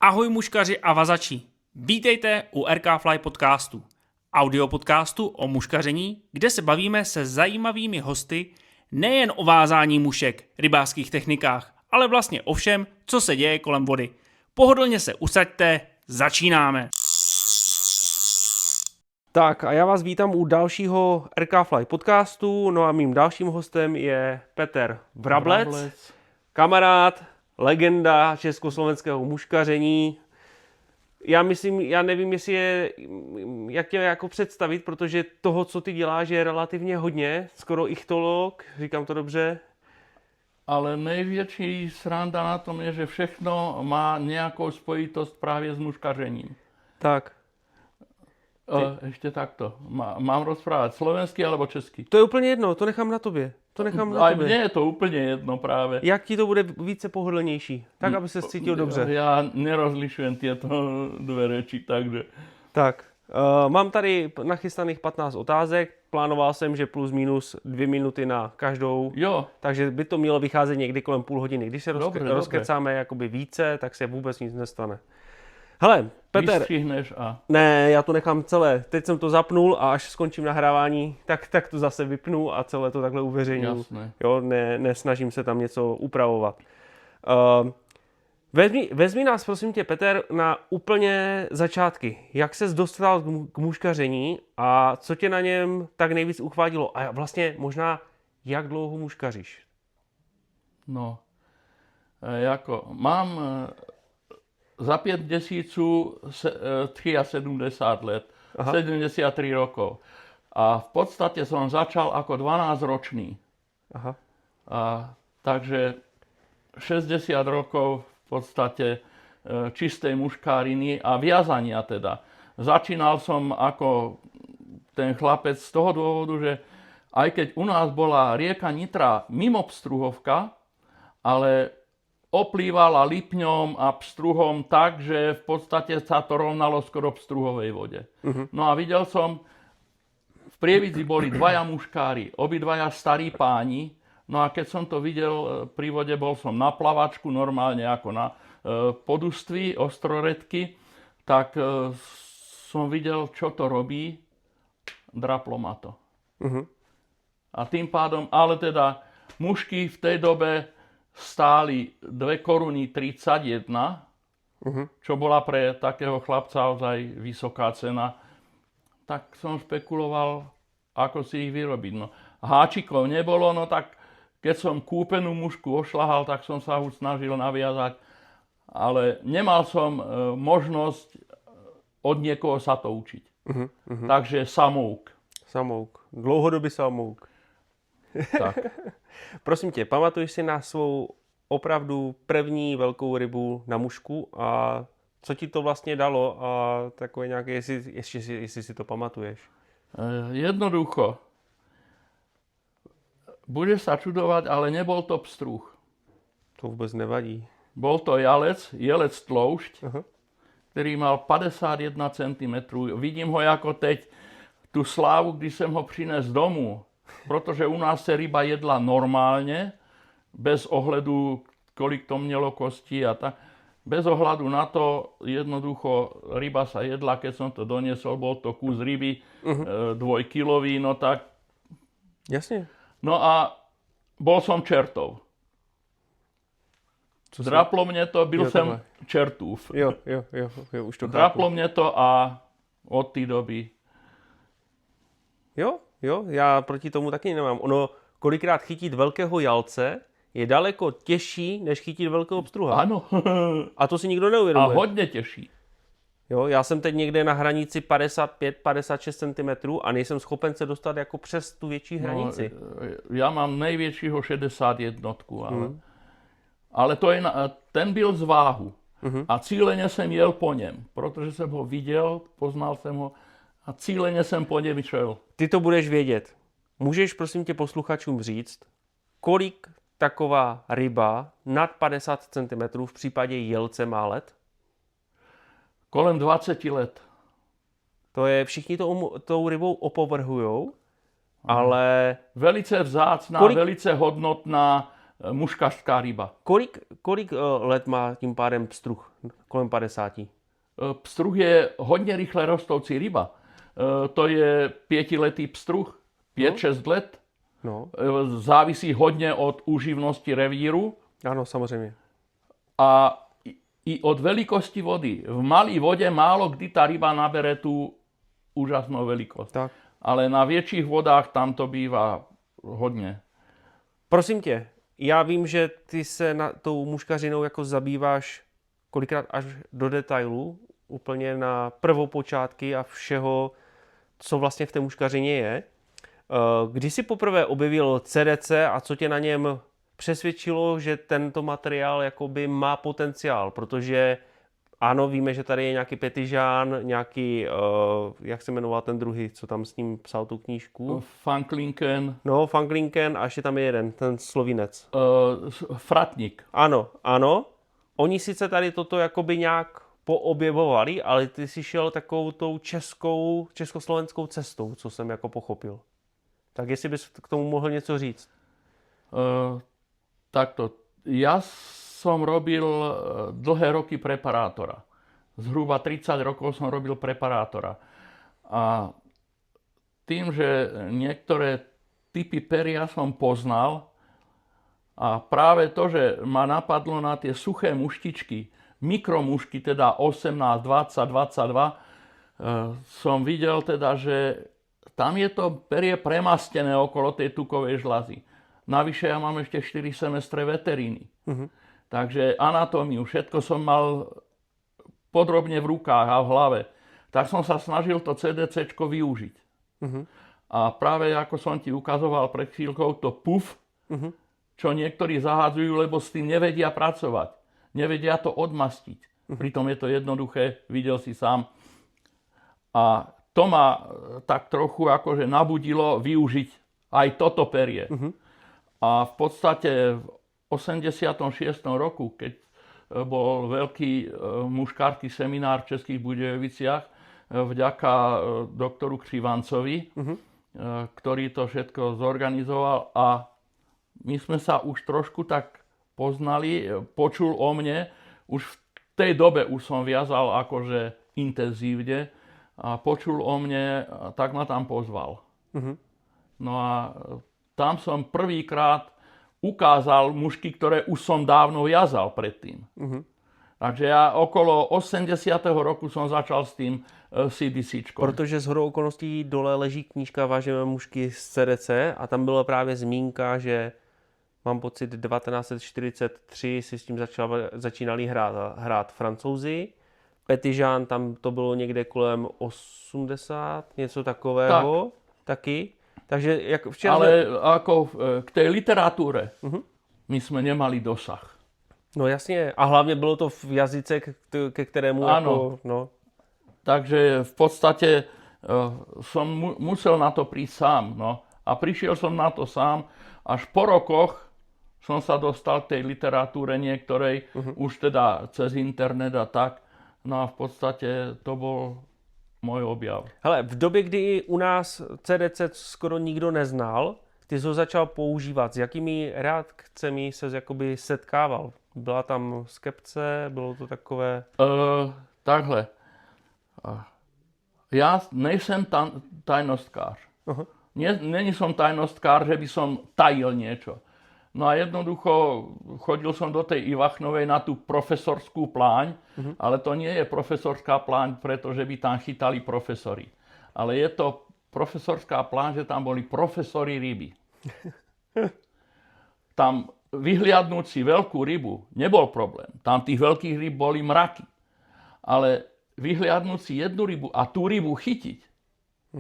Ahoj muškaři a vazači, vítejte u RK Fly podcastu, audiopodcastu o muškaření, kde se bavíme se zajímavými hosty nejen o vázání mušek, rybářských technikách, ale vlastně o všem, co se děje kolem vody. Pohodlně se usaďte, začínáme. Tak a já vás vítám u dalšího RK Fly podcastu, no a mým dalším hostem je Petr Vrablec. Kamarád, legenda československého muškaření. Já nevím, jestli jak tě jako představit, protože toho, co ty děláš, je relativně hodně, skoro ichtolog, říkám to dobře. Ale největší sranda na tom je, že všechno má nějakou spojitost právě s muškařením. Tak. Ještě takto. Mám rozprávat slovensky alebo česky? To je úplně jedno, to nechám na tobě. A mně je to úplně jedno právě. Jak ti to bude více pohodlnější, tak aby se cítil dobře. Já nerozlišujem tyto dvě řeči, takže... Tak, mám tady nachystaných 15 otázek, plánoval jsem, že plus minus 2 minuty na každou, Jo. Takže by to mělo vycházet někdy kolem půl hodiny. Když se Dobře. rozkecáme jakoby více, tak se vůbec nic nestane. Hele, Petr... Vystřihneš a... Ne, já to nechám celé. Teď jsem to zapnul a až skončím nahrávání, tak to zase vypnu a celé to takhle uveřejňuji. Jasné. Jo, nesnažím se tam něco upravovat. Vezmi nás, prosím tě, Petr, na úplně začátky. Jak ses dostal k muškaření a co tě na něm tak nejvíc uchvátilo? A vlastně možná, jak dlouho muškaříš? No, mám za 5 měsíců 73 let, Aha. 73 rokov. A v podstate som začal ako 12-ročný. Aha. Takže 60 rokov v podstate čistej muškáriny a viazania teda. Začínal som ako ten chlapec z toho dôvodu, že aj keď u nás bola rieka Nitra mimo Pstruhovka, ale oplývala Lipňom a Pstruhom tak, že v podstate sa to rovnalo skoro Pstruhovej vode. No a videl som, v Prievidzi boli dvaja muškári, obidvaja starí páni. No a keď som to videl pri vode, bol som na plavačku, normálne ako na poduství, ostroredky, tak som videl, čo to robí, draplo ma to. A tým pádom, ale teda mušky v tej dobe stáli 2 koruny 31, čo bola pre takého chlapca ozaj vysoká cena. Tak som špekuloval, ako si ich vyrobiť. No, háčikov nebolo, no tak keď som kúpenú mušku ošľahal, tak som sa už snažil naviazať, ale nemal som možnosť od niekoho sa to učiť. Takže samouk. Samouk. Dlouhodobý samouk. Tak. Prosím tě, pamatuješ si na svou opravdu první velkou rybu na mušku a co ti to vlastně dalo a takové nějaké, jestli si to pamatuješ? Jednoducho. Budeš sa čudovať, ale nebol to pstruh. To vůbec nevadí. Bol to jelec tloušť, ktorý mal 51 cm. Vidím ho ako teď, tú slávu, když jsem ho přines domů. Protože u nás se ryba jedla normálne, bez ohledu, kolik to mělo kostí a tak. Bez ohľadu na to, jednoducho, ryba sa jedla, keď som to doniesol, bol to kus ryby, 2-kilový, no tak. Jasně. No a bol som čertov. Draplo mne to, byl jsem čertův. Jo, už to Draplo chápu. mne to a od té doby. Jo, já proti tomu taky nemám. Ono, kolikrát chytit velkého jalce je daleko těžší, než chytit velkého pstruha. Ano. A to si nikdo A neuvědomuje. hodně těžší. Jo, já jsem teď někde na hranici 55-56 cm a nejsem schopen se dostat jako přes tu větší hranici. No, ja mám největšího 61, ale to je ten byl z váhu. A cíleně jsem jel po něm, protože jsem ho viděl, poznal jsem ho a cíleně jsem po něm šel. Ty to budeš vědět. Můžeš prosím tě posluchačům říct, kolik taková ryba nad 50 cm v případě jelce má let? Kolem 20 let. To je, všichni tou rybou opovrhujou, ale... Velice vzácná, velice hodnotná, muškařská ryba. Kolik let má tím pádem pstruh? Kolem 50. Pstruh je hodně rychle rostoucí ryba. To je 5letý pstruh, 5-6 let. No. Závisí hodně od úživnosti revíru. Ano, samozřejmě. A i od velikosti vody. V malé vodě málo kdy ta ryba nabere tu úžasnou velikost. Tak. Ale na větších vodách tam to bývá hodně. Prosím tě, já vím, že ty se na tou muškařinou jako zabýváš kolikrát až do detailu, úplně na prvopočátky a všeho, co vlastně v té muškařině je. Kdy jsi poprvé objevil CDC a co tě na něm přesvědčilo, že tento materiál jakoby má potenciál, protože ano, víme, že tady je nějaký Petitjean, nějaký, jak se jmenoval ten druhý, co tam s ním psal tu knížku? Franklinken. No, Franklinken a ještě tam je jeden, ten Slovinec. Fratník. Ano. Oni sice tady toto jakoby nějak poobjevovali, ale ty jsi šel takovou tou československou cestou, co jsem jako pochopil. Tak jestli bys k tomu mohl něco říct. Takto. Ja som robil dlhé roky preparátora. Zhruba 30 rokov som robil preparátora. A tým, že niektoré typy peria som poznal a práve to, že ma napadlo na tie suché muštičky, mikromušky, teda 18, 20, 22, som videl teda, že tam je to perie premastené okolo tej tukovej žľazy. Navyše ja mám ešte 4 semestre veteríny. Takže anatómiu, všetko som mal podrobne v rukách a v hlave. Tak som sa snažil to CDCčko využiť. A práve ako som ti ukazoval pred chvíľkou, to PUF, čo niektorí zahádzajú, lebo s tým nevedia pracovať. Nevedia to odmastiť. Pritom je to jednoduché, videl si sám. A to ma tak trochu akože nabudilo využiť aj toto perie. A v podstate v 86. roku, keď bol veľký muškársky seminár v Českých Budějoviciach vďaka doktoru Křivancovi, ktorý to všetko zorganizoval a my sme sa už trošku tak poznali, počul o mne, už v tej dobe už som viazal akože intenzívne a počul o mne, tak ma tam pozval. No a tam som prvýkrát ukázal mušky, ktoré už som dávno viazal predtým. Takže ja okolo 80. roku som začal s tým CDCčkom. Protože shodou okolností dole leží knížka Vážné mušky z CDC a tam byla právě zmínka, že mám pocit 1943 si s tím začínali hrát Francouzi. Petitjean tam to bylo někde kolem 80, něco takového taky. Takže jak včera... Ale ako k tej literatúre my sme nemali dosah. No jasně, a hlavně bylo to v jazyce, ke kterému jako... No. Takže v podstate som musel na to prísť sám. No. A prišiel som na to sám. Až po rokoch som sa dostal k tej literatúre niektorej, už teda cez internet a tak. No a v podstate to bol můj objav. Hele, v době, kdy u nás CDC skoro nikdo neznal, ty jsi ho začal používat. S jakými reakcemi ses jakoby setkával? Byla tam skepce? Bylo to takové... Takhle. Ja nejsem tajnostkár. Není som tajnostkár, že by som tajil niečo. No a jednoducho chodil som do tej Ivachnovej na tú profesorskú pláň, ale to nie je profesorská pláň, pretože by tam chytali profesori. Ale je to profesorská pláň, že tam boli profesori ryby. Tam vyhliadnúť si veľkú rybu nebol problém. Tam tých veľkých ryb boli mraky. Ale vyhliadnúť si jednu rybu a tú rybu chytiť,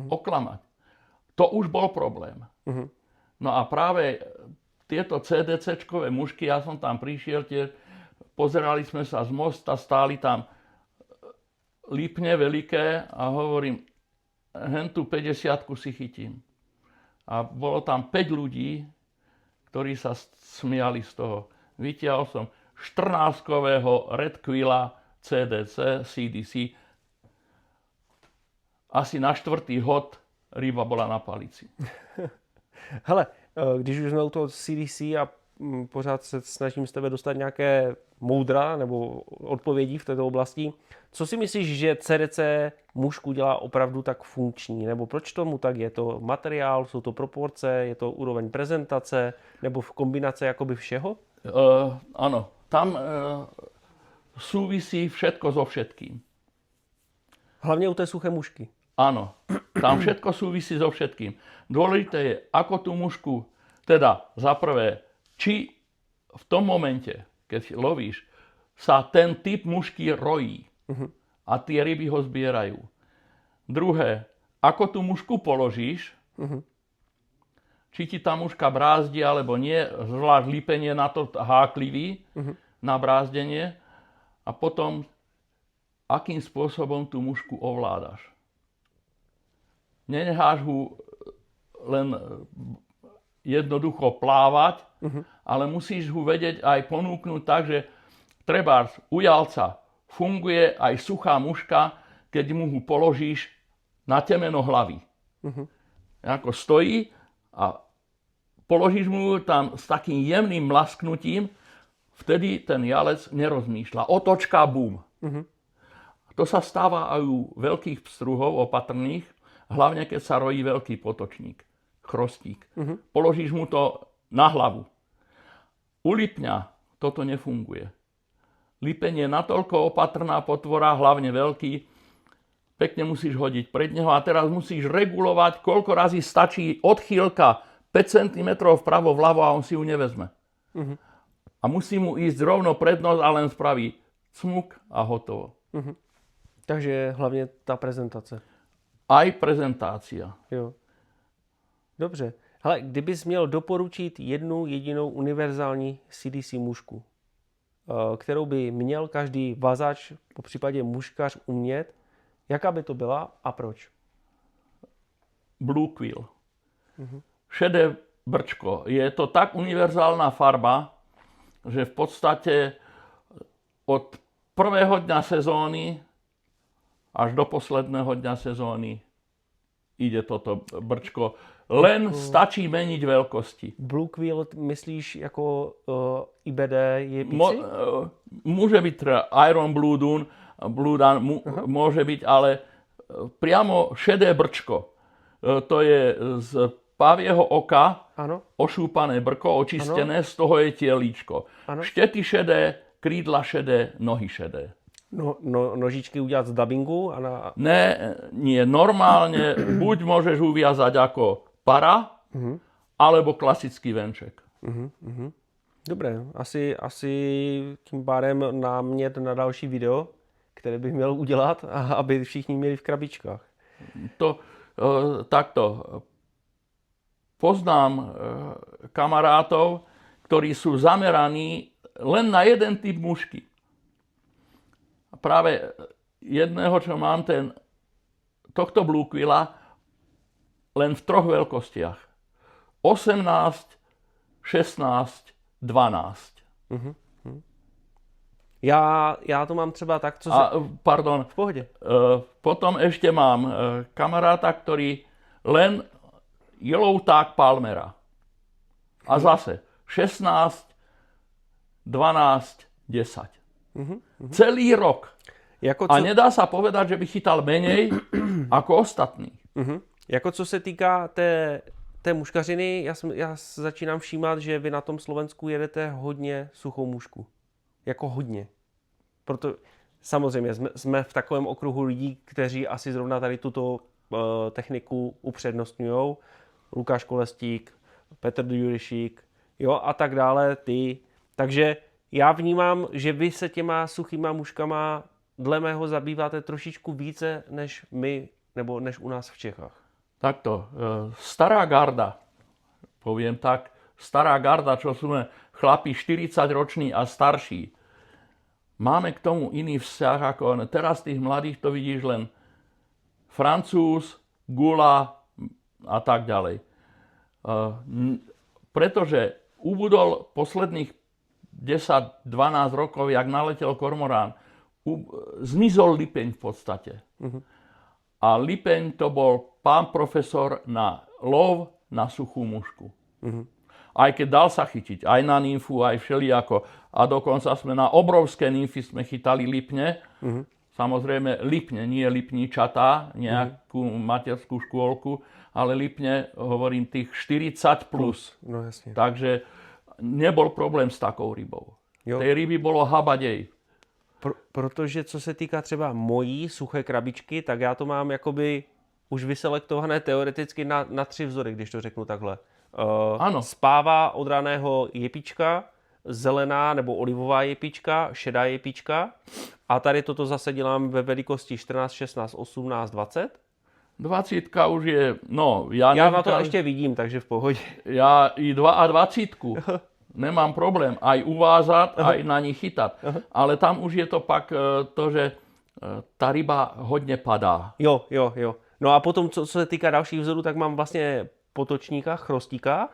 oklamať, to už bol problém. No a práve tieto CDC-čkové mušky, ja som tam prišiel, pozerali sme sa z mosta, stáli tam lipne veľké a hovorím, hentú 50-ku si chytím. A bolo tam 5 ľudí, ktorí sa smiali z toho. Vytiahol som 14-kového Red Quilla CDC, CDC. Asi na 4. hod ryba bola na palici. Hele, když už jsme u toho CDC a pořád se snažím z tebe dostat nějaké moudra nebo odpovědí v této oblasti. Co si myslíš, že CDC mužku dělá opravdu tak funkční? Nebo proč tomu tak? Je to materiál, jsou to proporce, je to úroveň prezentace, nebo v kombinace jakoby všeho? Áno, tam súvisí všetko so všetkým. Hlavně u té suché mušky. Áno, tam všetko súvisí so všetkým. Dôležité je, ako tú mušku, teda za prvé, či v tom momente, keď lovíš, sa ten typ mušky rojí a tie ryby ho zbierajú. Druhé, ako tú mušku položíš, či ti tá muška brázdi alebo nie, zvlášť lípenie na to háklivý, na brázdenie, a potom, akým spôsobom tú mušku ovládaš. Nenecháš ho len jednoducho plávať, ale musíš ho vedieť aj ponúknuť tak, že trebárs u jalca funguje aj suchá muška, keď mu ho položíš na temeno hlavy. Ako stojí a položíš mu tam s takým jemným mlasknutím, vtedy ten jalec nerozmýšľa. Otočka, bum. To sa stáva aj u veľkých pstruhov opatrných, hlavne keď sa rojí veľký potočník, chrostík. Položíš mu to na hlavu. U lipňa toto nefunguje. Lipeň je natoľko opatrná potvora, hlavne veľký, pekne musíš hodiť pred neho a teraz musíš regulovať, koľko razy stačí odchýlka 5 cm vpravo, vľavo a on si ju nevezme. A musí mu ísť rovno pred nos a len spraví cmuk a hotovo. Takže hlavně ta prezentace. Aj prezentácia. Jo. Dobře. Hele, kdybys měl doporučit jednu jedinou univerzální CDC mušku, kterou by měl každý vazač, po případě muškař umět, jaká by to byla a proč? Blue quill. Šedé brčko. Je to tak univerzálna farba, že v podstate od prvého dňa sezóny až do posledného dňa sezóny ide toto brčko. Len stačí meniť veľkosti. Blue quill myslíš jako IBD jepici? Môže byť Iron Blue Dun, môže byť, ale priamo šedé brčko. To je z pavieho oka, ano. Ošúpané brko, očistené, z toho je tielíčko. Ano. Štety šedé, krídla šedé, nohy šedé. Nožičky udělat z dabingu? Ne, nie. Normálne buď môžeš uviazať ako para, alebo klasický venček. Dobré, asi tím pádem námět na další video, které bych měl udělat, aby všichni měli v krabičkách. Takto. Poznám kamarátov, ktorí sú zameraní len na jeden typ mušky. Práve jedného, čo mám, tohto blue quilla, len v 3 veľkostiach. 18, 16, 12. Já to mám třeba tak, co Pardon. V pohodě. Potom ešte mám kamaráta, ktorý len Yellow Tag Palmera. A zase 16, 12, 10. Celý rok. A nedá sa povedať, že by chytal menej ako ostatní. Jako co se týká té muškařiny, já začínám všímat, že vy na tom Slovensku jedete hodně suchou mušku. Jako hodně. Proto samozřejmě jsme v takovém okruhu lidí, kteří asi zrovna tady tuto techniku upřednostňujou. Lukáš Kolestík, Petr Jurišík, jo, a tak dále, ty. Takže já vnímám, že vy se těma suchýma muškama dle mého zabýváte trošičku více než my, nebo než u nás v Čechách. Takto, stará garda, poviem tak, stará garda, čo sme chlapi 40-roční a starší, máme k tomu iný vzťah ako teraz tých mladých, to vidíš len Francúz, gula a tak ďalej. Pretože ubudol posledných 10-12 rokov, jak naletel kormorán, zmizol lipeň v podstate. A lipeň to bol pán profesor na lov na suchú mušku. aj keď dal sa chytiť, aj na nymfu, aj všelijako. A dokonca sme na obrovské nymfy sme chytali lipne. Samozrejme lipne, nie lipničatá, nejakú materskú škôlku, ale lipne, hovorím, tých 40 plus. No jasne. Takže nebol problém s takou rybou. Jo. Tej ryby bolo habadej. Protože co se týká třeba mojí suché krabičky, tak já to mám jakoby už vyselektované teoreticky na 3 vzory, když to řeknu takhle. Ano. Spáva od raného jepička, zelená nebo olivová jepička, šedá jepička. A tady toto zase dělám ve velikosti 14, 16, 18, 20. 20 už je, no, ja na to ještě vidím, takže v pohodě. Ja i 22 nemám problém aj uvázať, aj na nich chytať. Ale tam už je to pak to, že tá ryba hodně padá. Jo. No a potom, co se týká dalších vzorů, tak mám vlastně potočníka, chrostíka.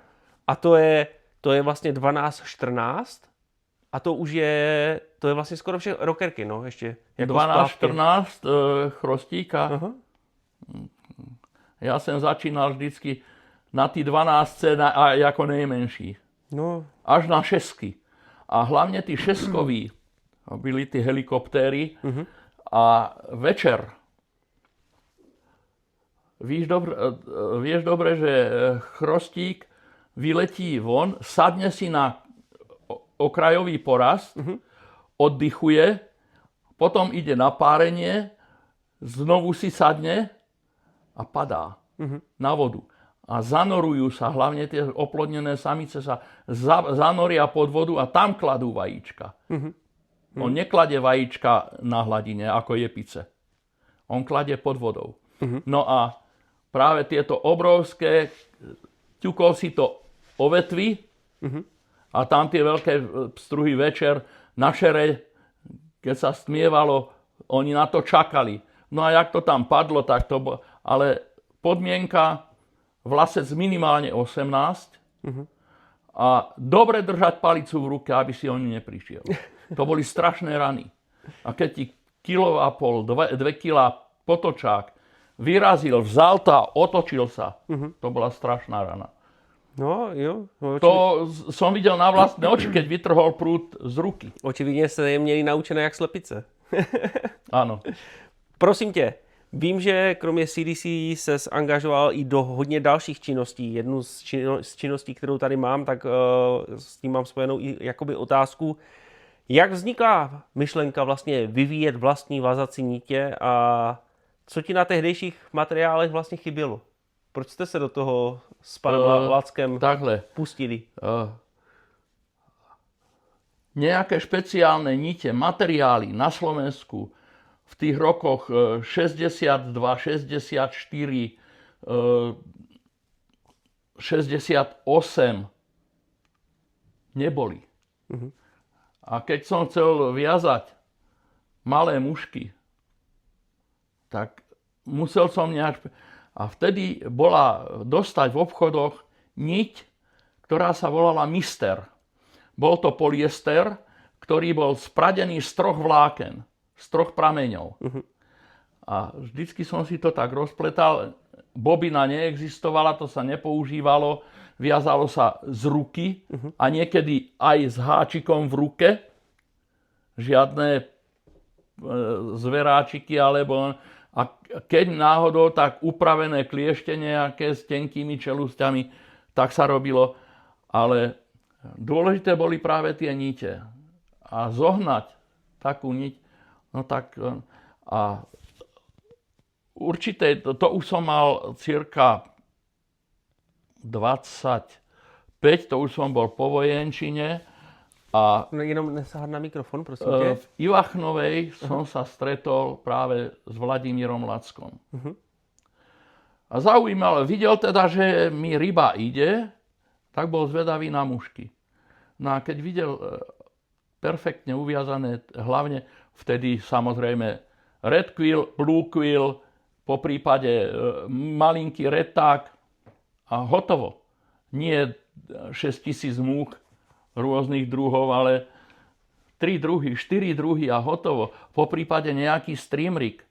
A to je vlastně 12, 14. A to už je, to je vlastně skoro všechno rokerky, no, ještě. Jako 12, 14 chrostíka. Ja som začínal vždycky na tí 12 ako nejmenší. No. Až na 6. A hlavne tí 6-koví byli tí helikoptéry. A večer vieš dobre, že chrostík vyletí von, sadne si na okrajový porast, oddychuje, potom ide na párenie, znovu si sadne a padá na vodu. A zanorujú sa, hlavne tie oplodnené samice sa zanoria pod vodu a tam kladú vajíčka. On nekladie vajíčka na hladine, ako jepice. On kladie pod vodou. No a práve tieto obrovské, ťukol si to o vetvy a tam tie veľké pstruhy večer na šere, keď sa stmievalo, oni na to čakali. No a jak to tam padlo, tak to bolo. Ale podmienka, vlasec minimálne 18 a dobre držať palicu v ruke, aby si on neprišiel. To boli strašné rany. A keď ti 1,5 kg, 2 kg potočák vyrazil, vzal to a otočil sa, to bola strašná rana. No, jo. To som videl na vlastné oči, keď vytrhol prúd z ruky. Očividně jste je měli naučené jak slepice. Áno. Prosím tě, vím, že kromě CDC se angažoval i do hodně dalších činností. Jednu z činností, kterou tady mám, tak s tím mám spojenou i jakoby otázku. Jak vznikla myšlenka vlastně vyvíjet vlastní vazací nítě a co ti na tehdejších materiálech vlastně chybělo? Proč jste se do toho s panem Lackem pustili? Nejaké špeciálne nite, materiály na Slovensku v tých rokoch 62, 64, 68 neboli. A keď som chcel viazať malé mušky, tak musel som nejak... A vtedy bola dostať v obchodoch niť, ktorá sa volala Mister. Bol to polyester, ktorý bol spradený z 3 vláken, z 3 prameňov. A vždycky som si to tak rozpletal. Bobina neexistovala, to sa nepoužívalo. Viazalo sa z ruky a niekedy aj s háčikom v ruke. Žiadne zveráčiky alebo... A keď náhodou, tak upravené kliešte nejaké s tenkými čelusťami, tak sa robilo. Ale dôležité boli práve tie nite. A zohnať takú niť, no tak... A určite, to už som mal cirka 25, to už som bol po vojenčine. A jenom nesáhať na mikrofon, prosím tě. V Ivachnovej som sa stretol práve s Vladimírom Lackom. A zaujímavé, videl teda, že mi ryba ide, tak bol zvedavý na mušky. No a keď videl perfektne uviazané, hlavne vtedy samozrejme red quill, blue quill, po prípade malinký reták a hotovo. Nie 6000 múch rôznych druhov, ale 3 druhy, 4 druhy a hotovo. Po prípade nejaký stream rig.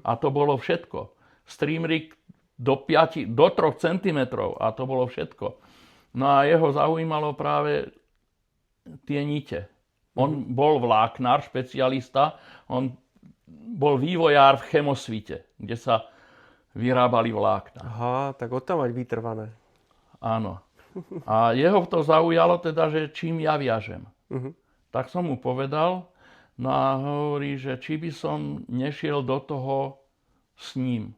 A to bolo všetko. Stream rig do 3 cm a to bolo všetko. No a jeho zaujímalo práve tie nite. On bol vláknar, špecialista, on bol vývojár v chemosvite, kde sa vyrábali vlákna. Aha, tak odtam mať vytrvané. Áno. A jeho to zaujalo teda, že čím ja viažem. Tak som mu povedal, no a hovorí, že či by som nešiel do toho s ním.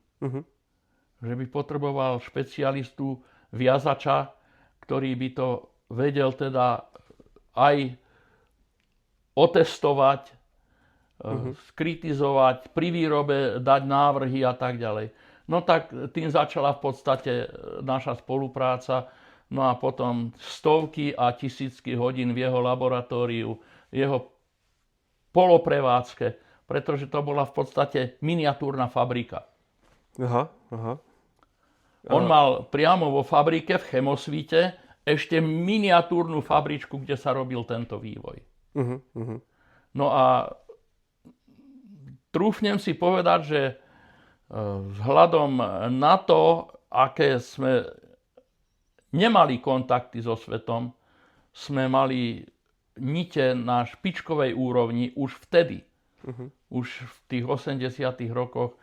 Že by potreboval špecialistu, viazača, ktorý by to vedel teda aj otestovať, skritizovať, pri výrobe dať návrhy a tak ďalej. No tak tým začala v podstate naša spolupráca. No a potom stovky a tisícky hodín v jeho laboratóriu, jeho poloprevádzke, pretože to bola v podstate miniatúrna fabrika. Aha. On mal priamo vo fabrike v chemosvite ešte miniatúrnu fabričku, kde sa robil tento vývoj. No a trúfnem si povedať, že vzhľadom na to, aké sme nemali kontakty so svetom, sme mali nite na špičkovej úrovni už vtedy. Už v tých 80. rokoch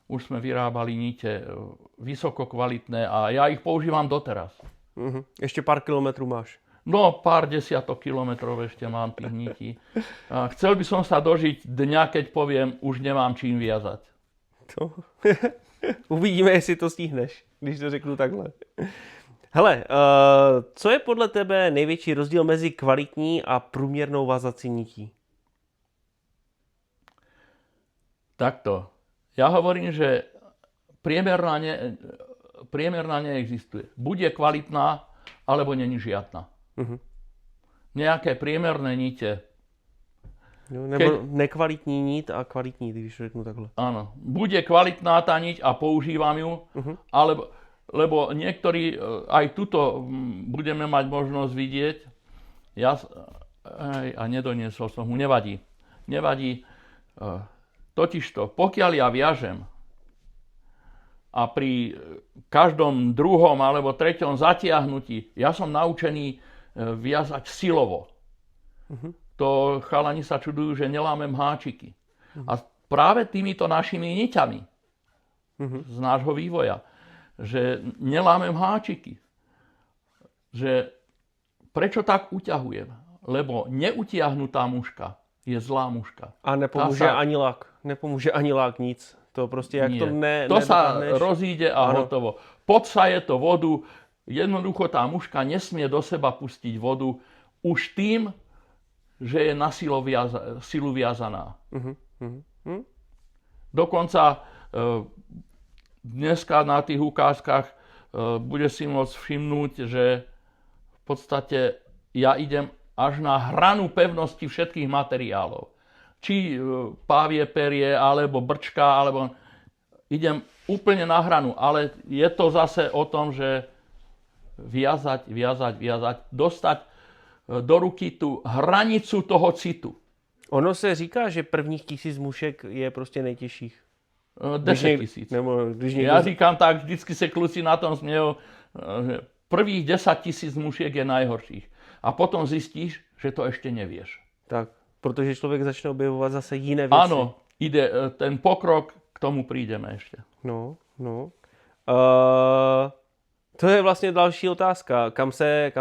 už sme vyrábali nite vysoko kvalitné a ja ich používam doteraz. Ešte pár kilometrov máš. No, pár desiatok kilometrov ešte mám tých nití. A chcel by som sa dožiť dňa, keď poviem, už nemám čím viazať. To. Uvidíme, jestli to stihneš, když to řeknu takhle. Hele, co je podle tebe největší rozdíl mezi kvalitní a průměrnou vazací nití? Takto. Ja hovorím, že priemerná neexistuje. Buď je kvalitná, alebo není žiadna. Nejaké priemerné nite. No, nebo nekvalitní nit a kvalitní, když řeknu takhle. Áno. Buď je kvalitná tá niť a používam ju, lebo niektorí, aj tuto budeme mať možnosť vidieť, a nedoniesol som ho, nevadí. Totižto, pokiaľ ja viažem a pri každom druhom alebo treťom zatiahnutí ja som naučený viazať silovo. To chalani sa čudujú, že nelámem háčiky. A práve týmito našimi niťami z nášho vývoja, že nelámem háčiky. Že prečo tak uťahujem? Lebo neutiahnutá muška je zlá muška. A nepomůže ani lak. Nepomůže ani lak, nic. To prostě jak nie. to To sa rozíde a hotovo. Podsaje to vodu. Jednoducho tá muška nesmie do seba pustiť vodu už tým, že je na silu viazaná. Dokonca dneska na tých ukázkach bude si môcť všimnúť, že v podstate ja idem až na hranu pevnosti všetkých materiálov. Či pávie perie, alebo brčka, alebo idem úplne na hranu. Ale je to zase o tom, že viazať, dostať do ruky tú hranicu toho citu. Ono se říká, že prvních 1000 mušek je prostě nejtěžších. 10 000. Ja říkám tak, vždycky se kluci na tom smějou, že prvých 10 000 mušiek je najhorších. A potom zistíš, že to ešte nevieš. Tak, protože člověk začne objevovat zase jiné věci. Áno, ide ten pokrok, k tomu prídeme ešte. No. To je vlastně další otázka. Kam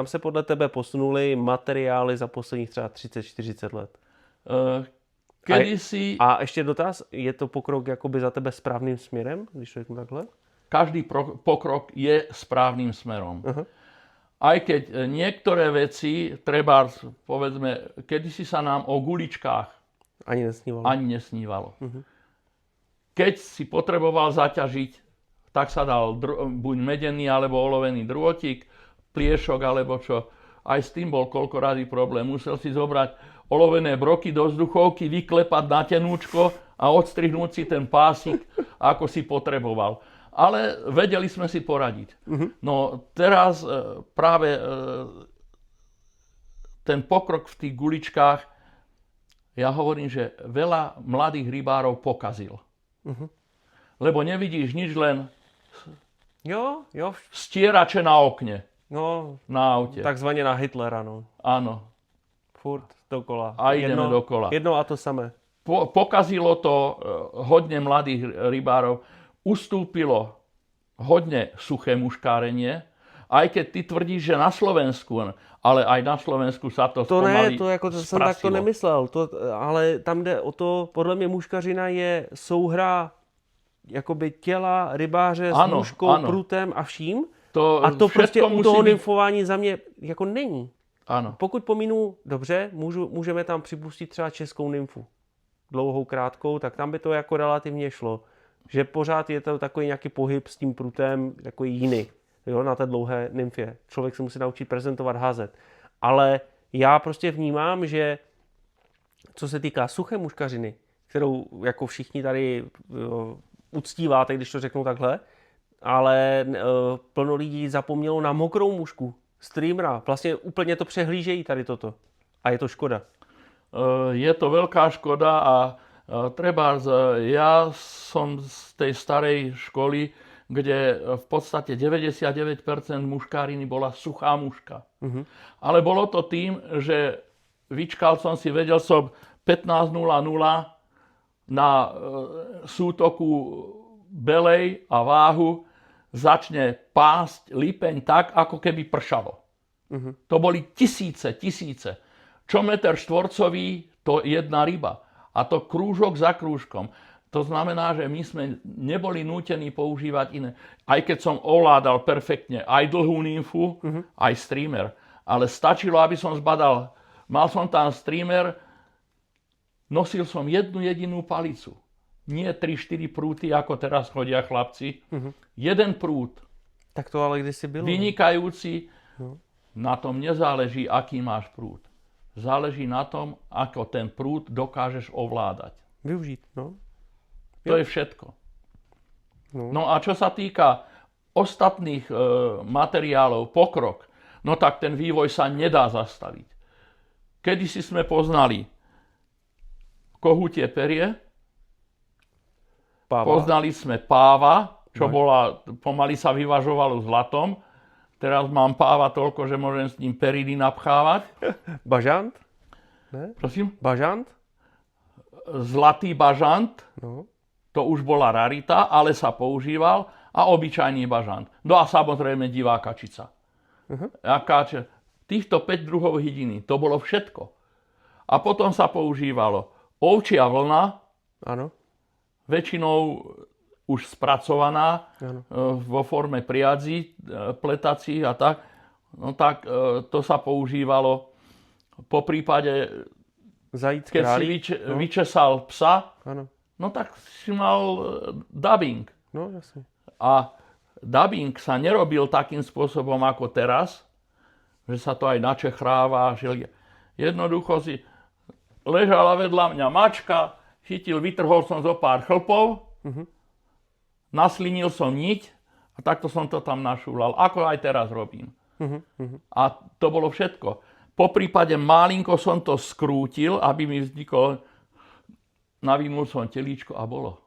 se podle tebe posunuly materiály za posledních třeba 30-40 let? A ještě dotaz, je to pokrok jakoby za tebe správným směrem, když to řeknu takhle? Každý pokrok je správnym smerom. Aj keď niektoré veci, treba, povedzme, kedysi sa nám o guličkách ani nesnívalo. Keď si potreboval zaťažiť, tak sa dal buď medený alebo olovený drôtik, pliešok alebo čo. Aj s tým bol koľko razy problém. Musel si zobrať olovené broky do vzduchovky, vyklepať na tenúčko a odstrihnúť si ten pásik, ako si potreboval. Ale vedeli sme si poradiť. No teraz práve ten pokrok v tých guličkách, ja hovorím, že veľa mladých rybárov pokazil. Lebo nevidíš nič, len stierače na okne. No, na aute. takzvaně na Hitlera, no. Áno. Furt dokola. A ideme dokola. Jedno a to samé. Pokazilo to hodne mladých rybárov. Ustúpilo hodne suché muškárenie, aj keď ty tvrdíš, že na Slovensku, ale aj na Slovensku sa to spomalí To jsem takto nemyslel. Ale tam jde o to, podle mě muškařina je souhra jakoby těla rybáře s muškou, prutem a vším. A to prostě u toho nymfování za mě jako není. Ano. Pokud pominu, dobře, můžeme tam připustit třeba českou nymfu. Dlouhou, krátkou, tak tam by to jako relativně šlo. Že pořád je to takový nějaký pohyb s tím prutem, takový jiný, jo, na té dlouhé nymfě. Člověk se musí naučit prezentovat, házet. Ale já prostě vnímám, že co se týká suché muškařiny, kterou jako všichni tady uctíváte, když to řeknu takhle, ale plno lidí zapomnělo na mokrou mušku, streamera. Vlastně úplně to přehlížejí tady toto. A je to škoda. Je to veľká škoda a trebárs, ja som z tej starej školy, kde v podstate 99% muškáriny bola suchá muška. Ale bolo to tým, že vyčkal som si, vedel som 15:00 na sútoku belej a váhu začne pásť lipeň tak, ako keby pršalo. To boli tisíce. Čo meter štvorcový, to jedna ryba. A to krúžok za krúžkom. To znamená, že my sme neboli nútení používať iné. Aj keď som ovládal perfektne aj dlhú nymfu, aj streamer. Ale stačilo, aby som zbadal. Mal som tam streamer, nosil som jednu jedinú palicu. Nie 3-4 prúty, ako teraz chodia chlapci. Jeden prút. Tak to ale kdysi bylo. Vynikajúci. Na tom nezáleží, aký máš prút. Záleží na tom, ako ten prúd dokážeš ovládať. Využiť, no. To je všetko. No a čo sa týka ostatných materiálov, pokrok, no tak ten vývoj sa nedá zastaviť. Kedysi sme poznali kohutie perie, poznali sme páva, čo bola, pomaly sa vyvažovalo zlatom. Teraz mám páva toľko, že môžem s ním periny napchávať. Bažant? Ne? Prosím? Bažant? Zlatý bažant. No. To už bola rarita, ale sa používal. A obyčajný bažant. No a samozrejme divá kačica. Týchto 5 druhov hydiny, to bolo všetko. A potom sa používalo ovčia vlna. Áno. Väčšinou už spracovaná vo forme priadzí, pletacích a tak. No tak to sa používalo po prípade, keď si vyčesal psa, no tak si mal dubbing. No, jasne. A dubbing sa nerobil takým spôsobom ako teraz, že sa to aj načechráva. Jednoducho si ležala vedľa mňa mačka, chytil, vytrhol som zo pár chlpov, naslinil som niť a takto som to tam našúľal, ako aj teraz robím. A to bolo všetko. Po prípade malinko som to skrútil, aby mi vzniklo, navinul som telíčko a bolo.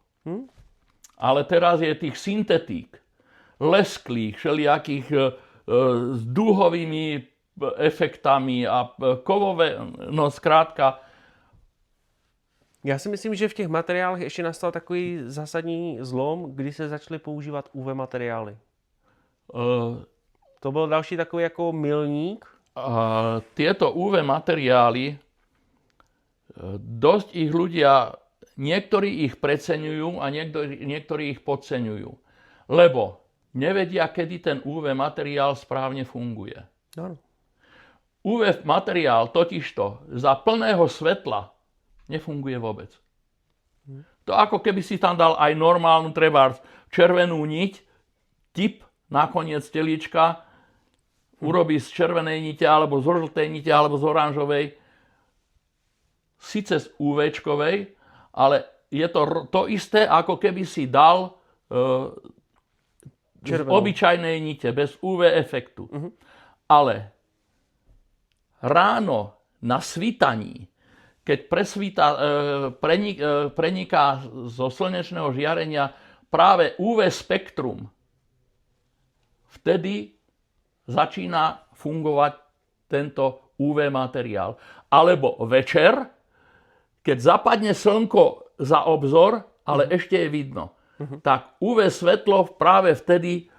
Ale teraz je tých syntetík, lesklých, všelijakých s dúhovými efektami a kovové, no zkrátka. Já si myslím, že v těch materiálech ještě nastal takový zásadní zlom, kdy se začaly používat UV materiály. To byl další takový jako milník. Tieto UV materiály, dosť ich ľudia, niektorí ich preceňujú a niektorí ich podceňujú. Lebo nevedia, kedy ten UV materiál správne funguje. Áno. UV materiál totižto za plného svetla nefunguje vôbec. To ako keby si tam dal aj normálnu, trebárs červenú niť, tip na koniec telíčka, urobí z červenej nite, alebo z žltej nite, alebo z oranžovej, síce z UV-čkovej, ale je to isté, ako keby si dal z obyčajnej nite, bez UV efektu. Ale ráno na svítaní, keď preniká zo slnečného žiarenia práve UV spektrum, vtedy začína fungovať tento UV materiál. Alebo večer, keď zapadne slnko za obzor, ale ešte je vidno, tak UV svetlo práve vtedy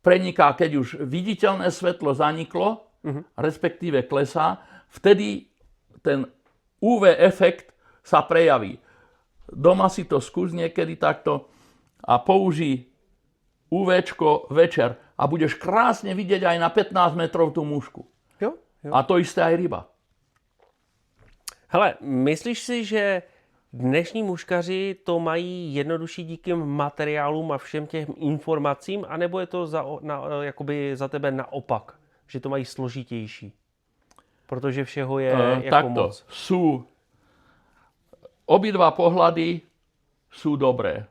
preniká, keď už viditeľné svetlo zaniklo, respektíve klesá, vtedy ten UV efekt sa prejaví. Doma si to skús niekedy takto a použij UVčko večer a budeš krásne vidieť aj na 15 metrov tú mušku. Jo. A to isté aj ryba. Hele, myslíš si, že dnešní muškaři to mají jednodušší díky materiálům a všem těm informacím, anebo je to jakoby za tebe naopak, že to mají složitější? Protože všeho je jako takto, moc. Obidva pohľady sú dobré.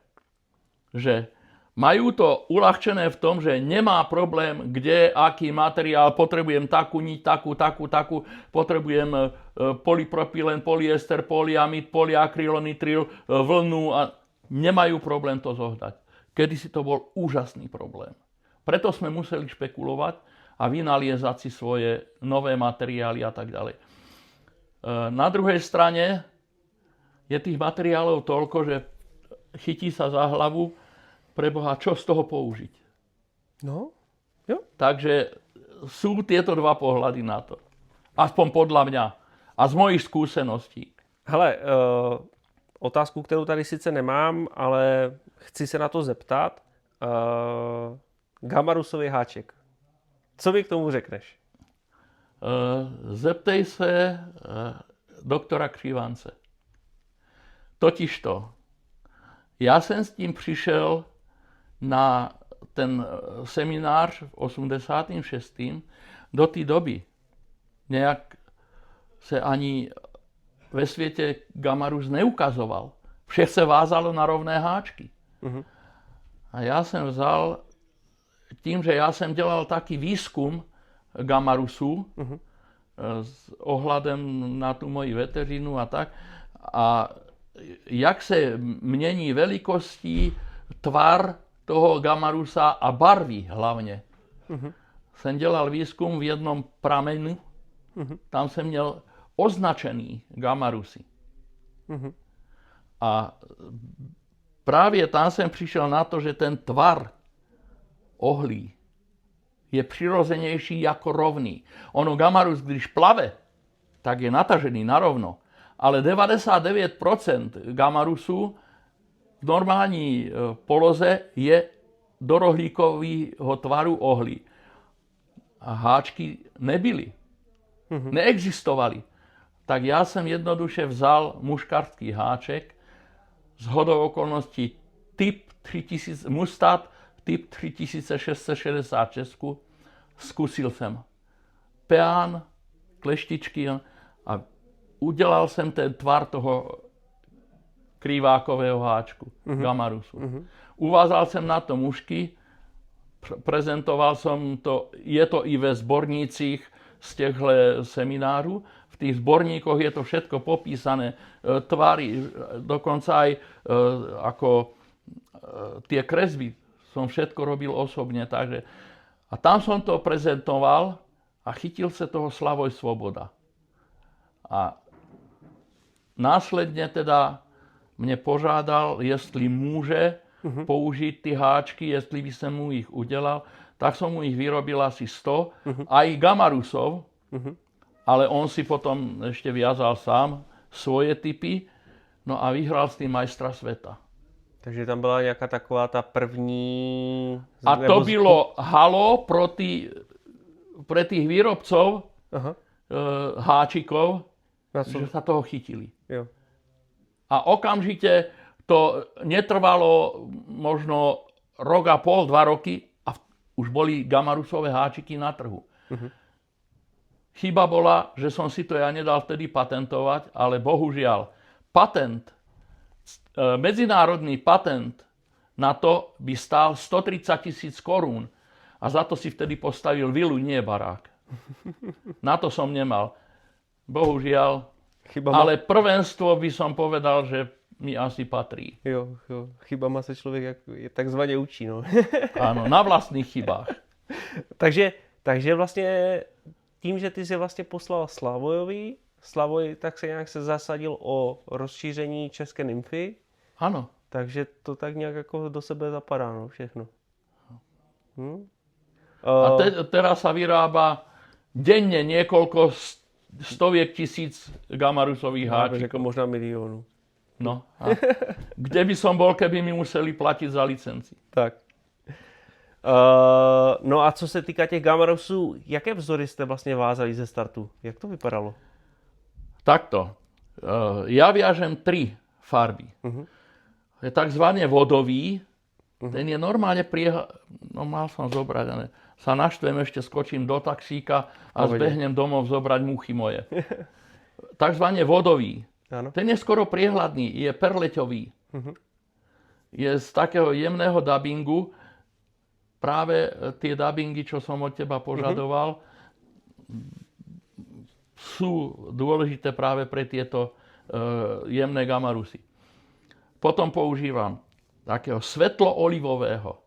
Že majú to uľahčené v tom, že nemá problém, kde, aký materiál, potrebujem takú niť, takú, potrebujem polypropylen, polyester, polyamid, polyakrylonitril, vlnu a nemajú problém to zohnať. Kedysi to bol úžasný problém. Preto sme museli špekulovať a vynaliezať si svoje nové materiály a tak ďalej. Na druhej strane je tých materiálov toľko, že chytí sa za hlavu, preboha, čo z toho použiť. No, jo. Takže sú tieto dva pohľady na to. Aspoň podľa mňa. A z mojich skúseností. Hele, otázku, kterou tady sice nemám, ale chci se na to zeptat. Gamarusový háček. Co mi k tomu řekneš? Zeptej se doktora Křivance. Totižto, já jsem s tím přišel na ten seminář v 86. Do té doby nejak se ani ve světě Gamarus neukazoval. Vše se vázalo na rovné háčky. A já jsem vzal, tím, že já jsem dělal taky výzkum Gamarusu s ohľadem na tu moji veterinu a tak. A jak se mění velikostí, tvar toho Gamarusa a barvy hlavně. Jsem dělal výzkum v jednom pramenu, tam jsem měl označený Gamarusy. A právě tam jsem přišel na to, že ten tvar ohlí je přirozenější jako rovný. Ono Gamarus, když plave, tak je natažený narovno. Ale 99% Gamarusu v normální poloze je do rohlíkového tvaru ohlí. A háčky nebyly. Neexistovali. Tak já jsem jednoduše vzal muškarský háček, shodou okolností typ 3000, Mustad typ 3666, zkusil jsem peán, kleštičky a udělal jsem ten tvar toho krývákového háčku, Gamarusu. Uvázal jsem na to mušky, prezentoval jsem to, je to i ve zbornících z těchto seminářů. V těch zborníkoch je to všetko popísané, tvary, dokonca aj ako tie kresby som všetko robil osobne. Takže. A tam som to prezentoval a chytil sa toho Slavoj Svoboda. A následne teda mne požádal, jestli môže použiť ty háčky, jestli by som mu ich udelal. Tak som mu ich vyrobil asi 100, aj Gamarusov, ale on si potom ešte viazal sám svoje typy, no a vyhral s tým majstra sveta. Takže tam byla nějaká taková ta první... A to bylo halo pre tých výrobcov háčikov, že sa toho chytili. Jo. A okamžite to netrvalo možno rok a pol, 2 roky a už boli Gamarusové háčiky na trhu. Chyba bola, že som si to ja nedal vtedy patentovať, ale bohužiaľ patent, medzinárodný patent na to by stál 130 000 korún a za to si vtedy postavil vilu, nie barák. Na to som nemal. Bohužiaľ, ale prvenstvo by som povedal, že mi asi patrí. Jo. Chybama se člověk takzvaně učí, no. Áno, na vlastných chybách. Takže Takže vlastně tím, že ty jsi vlastně poslal Slavojovi, Slavoj tak se nějak zasadil o rozšíření české nymfy. Áno. Takže to tak nějak jako do sebe zapadá, no, všechno. A teraz sa vyrába denne niekoľko stoviek tisíc gamarusových háčikov. Jako možná milionů. No. A kde by som bol, keby mi museli platiť za licenci? Tak. No a co se týká těch gamarusů, jaké vzory jste vlastně vázali ze startu? Jak to vypadalo? Takto. Ja viažem 3 farby. Je takzvaný vodový. Ten je normálne no mal som zobrať, ale sa naštvem, ešte skočím do taxíka a zbehnem domov zobrať muchy moje. Takzvaný vodový. Áno. Ten je skoro priehľadný, je perleťový. Je z takého jemného dabingu. Práve tie dabingy, čo som od teba požadoval, sú dôležité práve pre tieto jemné gamarusy. Potom používam takého svetlo-olivového.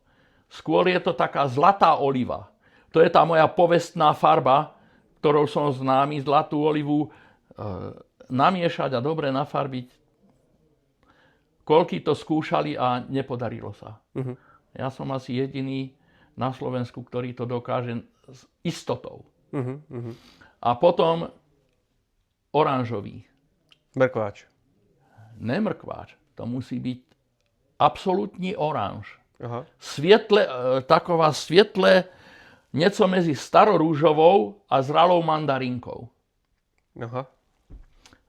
Skôr je to taká zlatá oliva. To je tá moja povestná farba, ktorou som známy. Zlatú olivu namiešať a dobre nafarbiť. Koľky to skúšali a nepodarilo sa. Ja som asi jediný na Slovensku, ktorý to dokáže s istotou. A potom oranžový. Mrkváč. Nemrkváč. To musí byť absolútny oranž. Aha. Taková svietle, nieco medzi starorúžovou a zralou mandarinkou. Aha.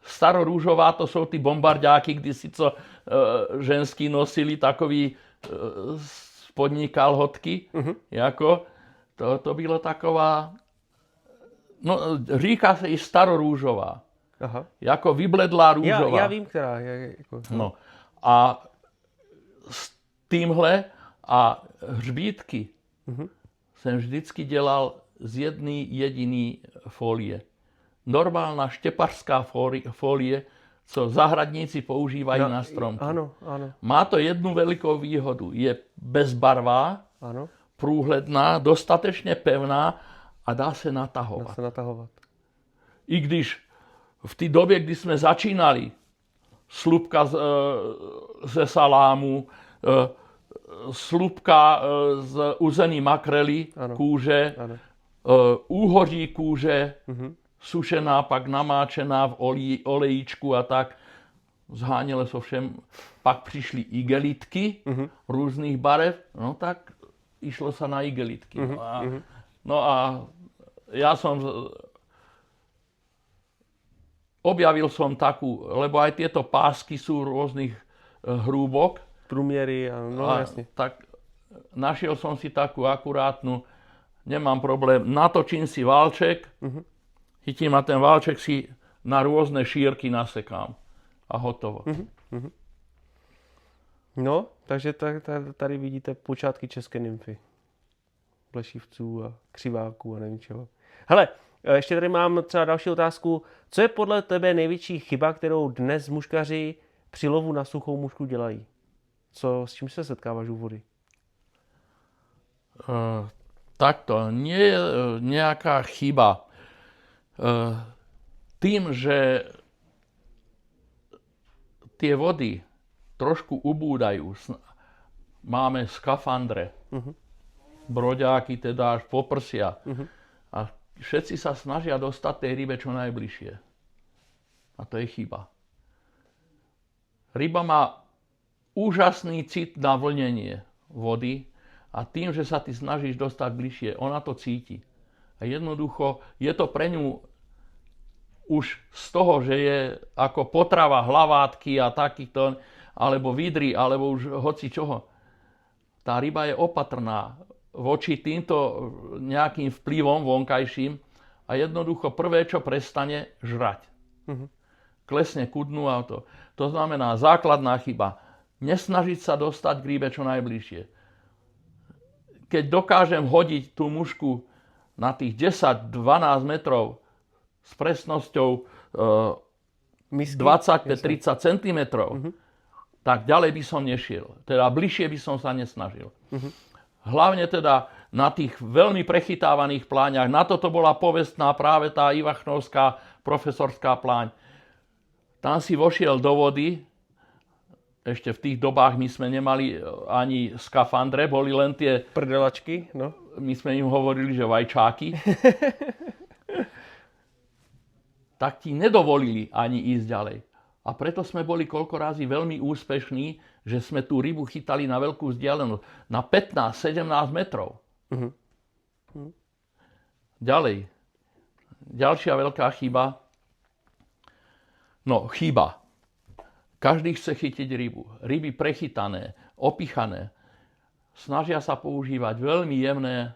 Starorúžová to sú tí bombarďáky, kde si ženskí nosili takový spodní kalhotky. Jako, to bylo taková, no říká sa i starorúžová. Aha. Jako vybledlá rúžová. Já vím, která je. Jako... No. A s týmhle a hřbítky jsem vždycky dělal z jedné jediné folie. Normálna štepařská folie, co zahradníci používají na stromky. Ano, ano. Má to jednu velikou výhodu. Je bezbarvá, ano. průhledná, dostatečně pevná a dá se natahovat. Dá se natahovat. I když v té době, kdy jsme začínali, slupka ze salámu, slupka z uzený makrely, ano. kůže, Ano. úhoří kůže, sušená, pak namáčená v olejíčku a tak. Zhánělo se všem. Pak přišly igelitky různých barev, no tak išlo se na igelitky. No a ja som objavil som takú, lebo aj tieto pásky sú rôznych hrúbok. Průměry, no jasne. Tak našiel som si takú akurátnu, nemám problém, natočím si válček, chytím a ten válček si na rôzne šírky nasekám a hotovo. No, takže tady vidíte počátky české nymfy. Plešivců a křiváků a nevím čeho. Hele, ještě tady mám třeba další otázku. Co je podle tebe největší chyba, kterou dnes muškaři při lovu na suchou mušku dělají? S čím se setkáváš u vody? Takto, nie je nejaká chyba. Tým, že tie vody trošku ubúdajú, máme skafandre, broďáky teda až po prsia. A všetci sa snažia dostať tej rybe čo najbližšie. A to je chyba. Ryba má úžasný cit na vlnenie vody a tým, že sa ty snažíš dostať bližšie, ona to cíti. A jednoducho je to pre ňu už z toho, že je ako potrava hlavátky a takýchto, alebo vidry, alebo už hoci čoho. Tá ryba je opatrná voči týmto nejakým vplyvom vonkajším a jednoducho prvé, čo prestane, žrať. Klesne ku dnu a to. To znamená základná chyba. Nesnažiť sa dostať k rybe čo najbližšie. Keď dokážem hodiť tú mušku na tých 10-12 metrov s presnosťou 20-30 cm, tak ďalej by som nešiel. Teda bližšie by som sa nesnažil. Hlavne teda na tých veľmi prechytávaných pláňach. Na toto bola povestná práve tá Ivachnovská profesorská pláň. Tam si vošiel do vody, ešte v tých dobách my sme nemali ani skafandre, boli len tie... Prdelačky, no. My sme im hovorili, že vajčáky. Tak ti nedovolili ani ísť ďalej. A preto sme boli koľko razy veľmi úspešní, že sme tú rybu chytali na veľkú vzdialenosť. Na 15-17 metrov. Ďalej. Ďalšia veľká chyba. No, chyba. Každý chce chytiť rybu. Ryby prechytané, opichané. Snažia sa používať veľmi jemné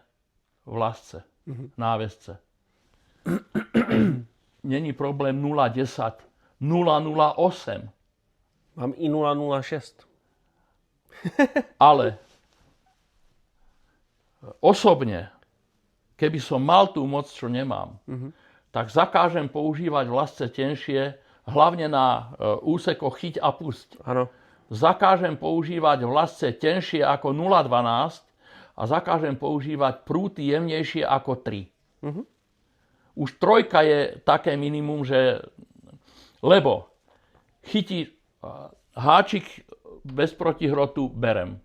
vlasce, návesce. Není problém 0,10, 0,08. Mám i 0,06. Ale osobne, keby som mal tú moc, čo nemám, tak zakážem používať vlasce tenšie, hlavne na úsekoch chyť a pusť. Áno. Zakážem používať vlasce tenšie ako 0,12 a zakážem používať prúty jemnejšie ako 3. Už 3 je také minimum, že... Lebo chytí háčik bez protihrotu berem.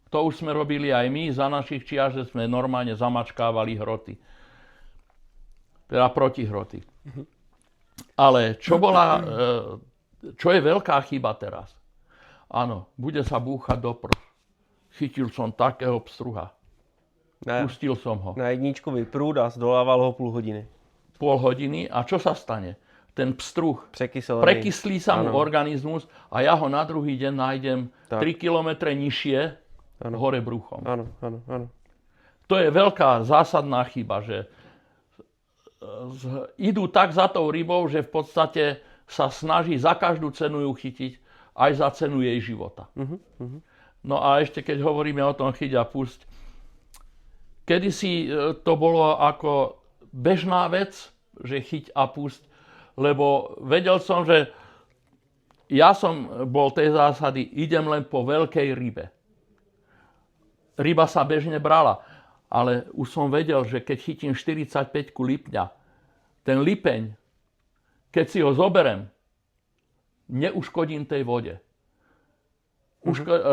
To už sme robili aj my za našich čias, že sme normálne zamačkávali hroty. Teda protihroty. Ale čo je veľká chyba teraz? Áno, bude sa búchať do prst. Chytil som takého pstruha. Pustil som ho. Na jedničkový prúd a zdolával ho půl hodiny. Pol hodiny a čo sa stane? Ten pstruh prekyslí sa mu organizmus a ja ho na druhý deň nájdem 3 kilometre nižšie hore bruchom. Áno. To je veľká zásadná chyba, že idú tak za tou rybou, že v podstate sa snaží za každú cenu ju chytiť, aj za cenu jej života. No a ešte keď hovoríme o tom chyť a pusť, kedysi to bolo ako bežná vec, že chyť a pusť, lebo vedel som, že ja som bol tej zásady, idem len po veľkej rybe. Ryba sa bežne brala, ale už som vedel, že keď chytím 45 lipňa, ten lipeň, keď si ho zoberem, neuškodím tej vode.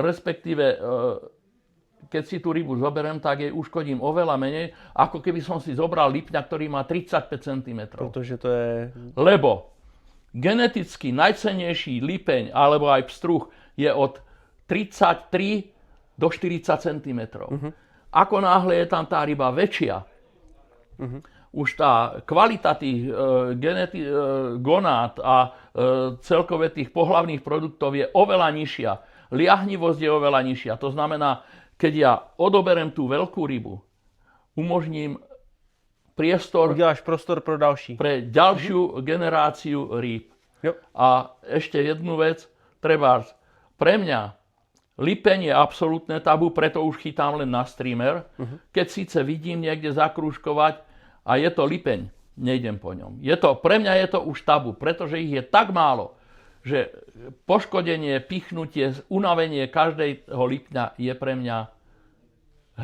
Respektíve, keď si tú rybu zoberem, tak jej uškodím oveľa menej, ako keby som si zobral lipňa, ktorý má 35 cm. Protože to je... Lebo geneticky najcennejší lipeň, alebo aj pstruh, je od 33 do 40 cm. Ako náhle je tam tá ryba väčšia, už tá kvalita tých gonát a celkové tých pohlavných produktov je oveľa nižšia. Liahnivosť je oveľa nižšia. To znamená, keď ja odoberem tú veľkú rybu, umožním priestor... Uděláš prostor pro další. Pre ďalšiu generáciu rýb. Jo. A ešte jednu vec, trebárs, pre mňa lipeň je absolútne tabu, preto už chytám len na streamer. Keď síce vidím niekde zakrúžkovať a je to lipeň, nejdem po ňom. Pre mňa je to už tabu, pretože ich je tak málo, že poškodenie, pichnutie, unavenie každého lipňa je pre mňa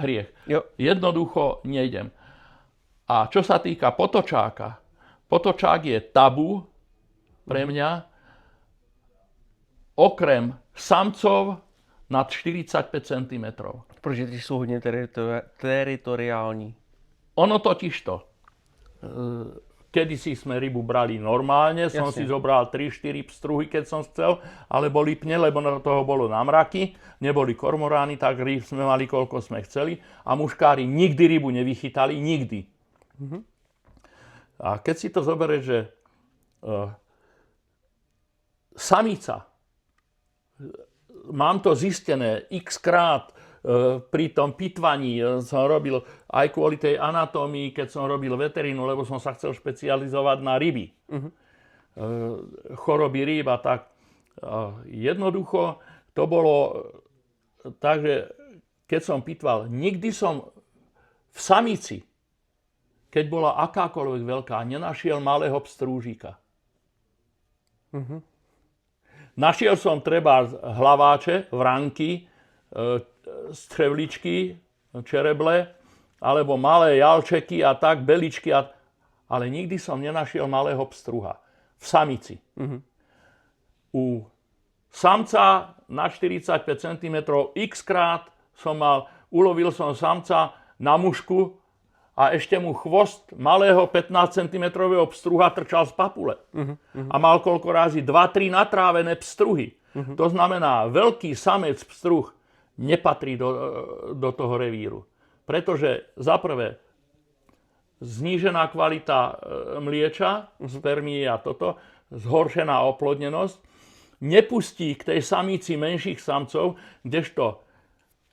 hriech. Jo. Jednoducho nejdem. A čo sa týka potočáka, potočák je tabu pre mňa, okrem samcov nad 45 cm. Protože ty jsou hodně teritoriální. Ono totižto. Kedysi sme rybu brali normálne, som si zobral 3-4 pstruhy, keď som chcel, alebo lipne, lebo na toho bolo na mraky, neboli kormorány, tak rýb sme mali, koľko sme chceli. A muškári nikdy rybu nevychytali, nikdy. A keď si to zoberieš, že samica, mám to zistené x krát, pri tom pitvaní som robil aj kvôli tej anatómii, keď som robil veterínu, lebo som sa chcel špecializovať na ryby. Choroby rýb a tak. Jednoducho to bolo tak, že keď som pitval, nikdy som v samici, keď bola akákoľvek veľká, nenašiel malého pstrúžika. Našiel som treba hlaváče, vranky, střevličky, čereble alebo malé jalčeky a tak, beličky. Ale nikdy som nenašiel malého pstruha v samici. U samca na 45 cm x-krát ulovil som samca na mušku a ešte mu chvost malého 15 cm pstruha trčal z papule. A mal koľko razy 2-3 natrávené pstruhy. To znamená, veľký samec pstruh nepatrí do toho revíru. Pretože za prvé znížená kvalita mlieča, spermie a toto, zhoršená oplodnenosť, nepustí k tej samici menších samcov, kdežto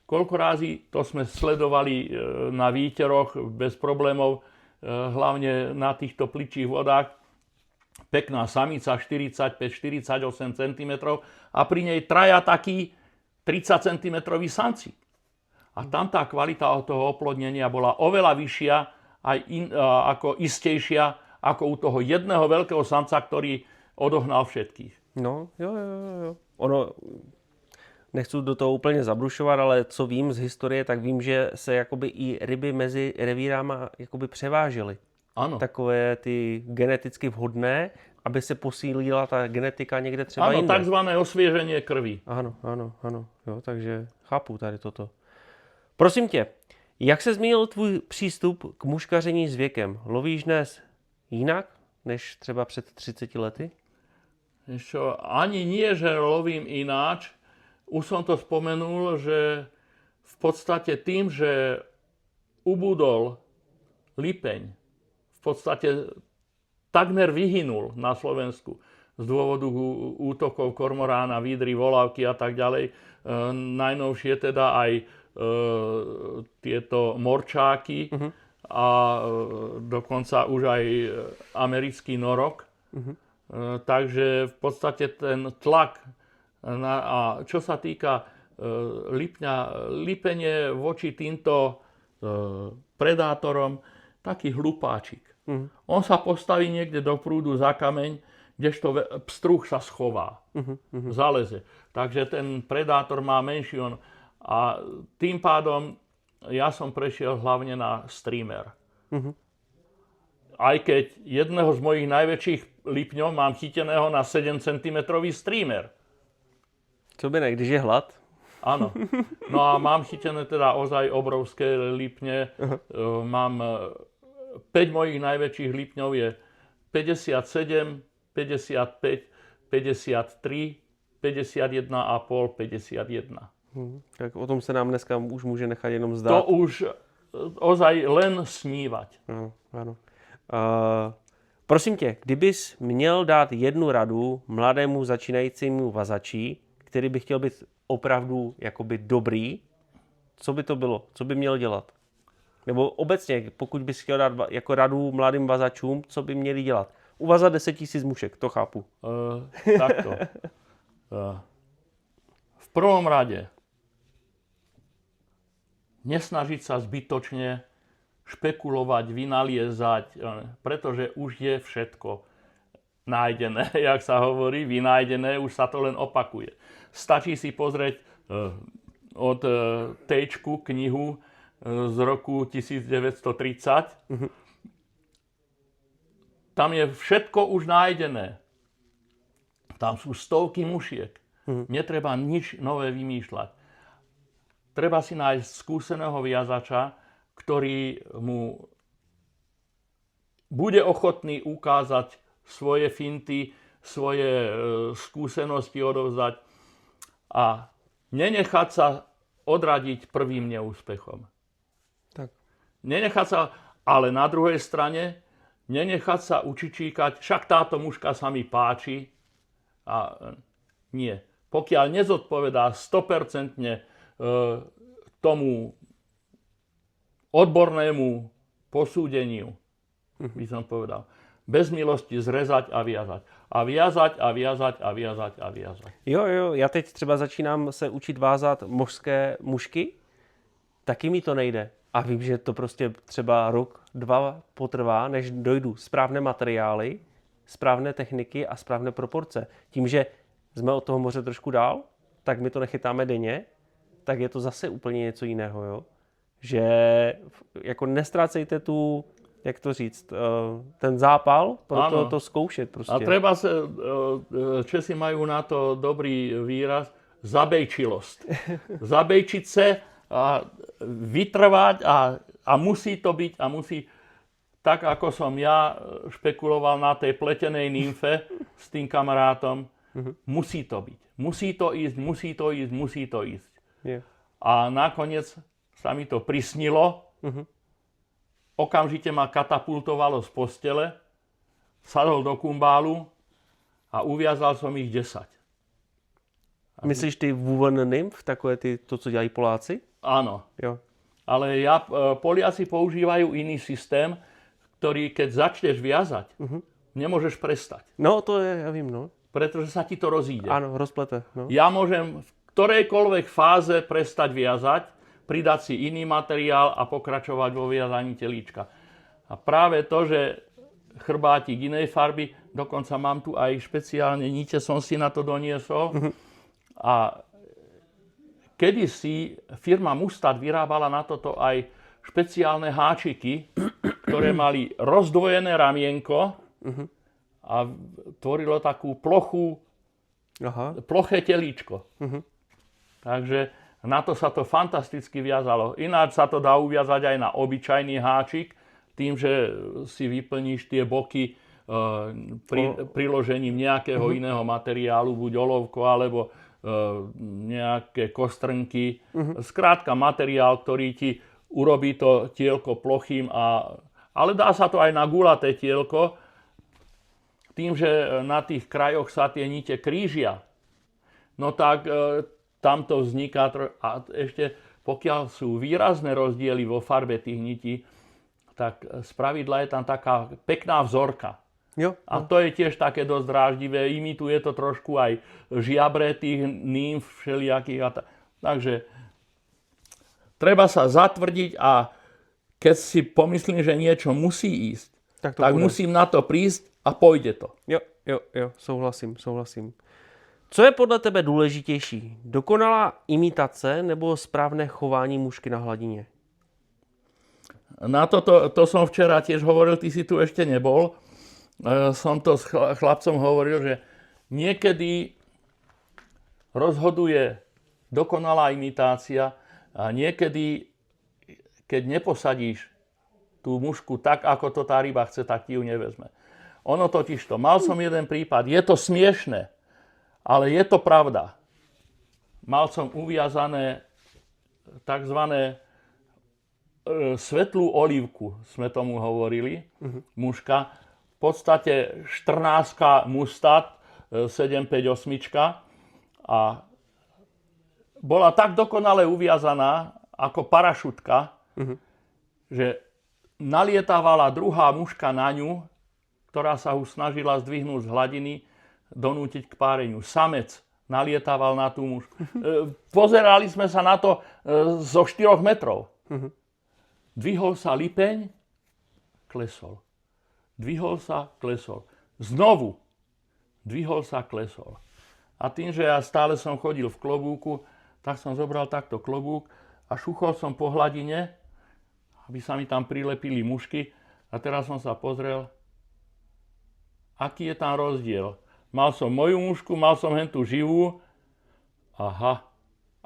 koľko razy to sme sledovali na výteroch bez problémov, hlavne na týchto pličích vodách, pekná samica 45-48 cm a pri nej traja takí 30 cm samci. A tam tá kvalita toho oplodnenia bola oveľa vyššia ako istejšia ako u toho jedného veľkého samca, ktorý odohnal všetkých. No, jo. Ono, nechci do toho úplně zabrušovat, ale co vím z historie, tak vím, že se jakoby i ryby mezi revírama jakoby převážely. Ano. Takové ty geneticky vhodné, aby se posílila ta genetika někde třeba jinde. Ano, takzvané osvěžení krví. Ano. Jo, takže chápu tady toto. Prosím tě, jak se změnil tvůj přístup k muškaření s věkem? Lovíš dnes jinak než třeba před 30 lety? Čo, ani nie, že lovím ináč. Už som to spomenul, že v podstate tým, že ubudol lipeň, v podstate takmer vyhynul na Slovensku z dôvodu útokov kormorána, výdry, volávky a tak ďalej. Najnovšie teda aj tieto morčáky a dokonca už aj americký norok. Takže v podstate ten tlak a čo sa týka lipňa, lipenie voči týmto predátorom, taký hlupáčik. On sa postaví niekde do prúdu za kameň, kdežto pstruh sa schová, zaleze. Takže ten predátor má menší a tým pádom ja som prešiel hlavne na streamer. Aj keď jedného z mojich najväčších lipňov mám chyteného na 7 cm streamer. Co by ne, když je hlad? Áno. No a mám chytené teda ozaj obrovské lipne. Mám 5 mojich najväčších lipňov je 57, 55, 53, 51,5, 51. Tak o tom se nám dneska už může nechat jenom zdát. To už ozaj len snívať. Ano. Prosím tě, kdybys měl dát jednu radu mladému začínajícímu vazači, který by chtěl být opravdu jakoby dobrý, co by to bylo? Co by měl dělat? Nebo obecně, pokud bys chtěl dát jako radu mladým vazačům, co by měli dělat? Uvazat 10 000 mušek, to chápu. Takto. V prvom rade nesnažiť sa zbytočne špekulovať, vynaliezať, pretože už je všetko nájdené, jak sa hovorí, vynájdené, už sa to len opakuje. Stačí si pozrieť od Tejčku knihu z roku 1930. Tam je všetko už nájdené. Tam sú stovky mušiek. Netreba nič nové vymýšľať. Treba si nájsť skúseného viazača, ktorý mu bude ochotný ukázať svoje finty, svoje skúsenosti odovzdať a nenechať sa odradiť prvým neúspechom. Tak. Nenechať sa, ale na druhej strane, nenechať sa učičíkať, však táto muška sa mi páči a nie. Pokiaľ nezodpovedá 100% tomu odbornému posúdeniu, by som povedal, bez milosti zrezať a viazať. A viazať a viazať a viazať a viazať. Jo, já teď třeba začínám se učit vázat mořské mušky, taky mi to nejde. A vím, že to prostě třeba rok, 2 potrvá, než dojdu správné materiály, správné techniky a správné proporce. Tím, že jsme od toho moře trošku dál, tak my to nechytáme denně, tak je to zase úplně něco jiného, jo. že jako nestrácejte tu, jak to říct, ten zápal, proto to zkoušet prostě. A treba sa, Česi majú na to dobrý výraz, zabejčilost. Zabejčiť sa a vytrvať a musí to byť a musí, tak ako som ja špekuloval na tej pletenej nymfe s tým kamarátom, musí to byť. Musí to ísť, musí to ísť, musí to ísť. Yeah. A nakoniec sa mi to prisnilo. Okamžite ma katapultovalo z postele, sadol do kumbálu a uviazal som ich 10. Myslíš ty woven nymph, takové to, co dělají Poláci? Áno. Jo. Ale Poliaci používajú iný systém, ktorý keď začneš viazať, nemôžeš prestať. No, to je, ja vím, no. Pretože sa ti to rozíde. Áno, rozplete. No. Ja môžem v ktorejkoľvek fáze prestať viazať, pridať si iný materiál a pokračovať vo viazaní telíčka. A práve to, že chrbátik inej farby, dokonca mám tu aj špeciálne nite, som si na to doniesol. A kedysi firma Mustad vyrábala na toto aj špeciálne háčiky, ktoré mali rozdvojené ramienko a tvorilo takú ploché telíčko. Takže na to sa to fantasticky viazalo. Ináč sa to dá uviazať aj na obyčajný háčik, tým, že si vyplníš tie boky priložením nejakého iného materiálu, buď olovko, alebo nejaké kostrnky. Skrátka materiál, ktorý ti urobí to tielko plochým. Ale dá sa to aj na gulaté tielko, tým, že na tých krajoch sa tie nite krížia. No tak tam to vzniká, a ešte pokiaľ sú výrazné rozdiely vo farbe tých nití, tak spravidla je tam taká pekná vzorka. Jo. A to je tiež také dosť dráždivé, imituje to trošku aj žiabre tých nymf všelijakých. Takže treba sa zatvrdiť a keď si pomyslím, že niečo musí ísť, tak musím na to prísť a pôjde to. Jo, souhlasím. Co je podle tebe důležitější? Dokonalá imitace nebo správné chování mušky na hladině? Na to som včera tiež hovoril, ty si tu ešte nebol. Som to s chlapcom hovoril, že niekedy rozhoduje dokonalá imitácia a niekedy, keď neposadíš tú mušku tak, ako to tá ryba chce, tak ti ju nevezme. Ono totižto, mal som jeden prípad, je to smiešné, ale je to pravda. Mal som uviazané takzvané svetlú olívku, sme tomu hovorili, muška. V podstate 14 Mustad 758 a bola tak dokonale uviazaná ako parašutka, že nalietávala druhá muška na ňu, ktorá sa už snažila zdvihnúť z hladiny, donútiť k páreniu. Samec nalietával na tú mušku. Pozerali sme sa na to zo 4 metrov. Dvihol sa lipeň, klesol. Dvihol sa, klesol. Znovu. Dvihol sa, klesol. A tým, že ja stále som chodil v klobúku, tak som zobral takto klobúk a šuchol som po hladine, aby sa mi tam prilepili mušky. A teraz som sa pozrel, aký je tam rozdiel. Mal som moju mušku, mal som hen tú živú. Aha,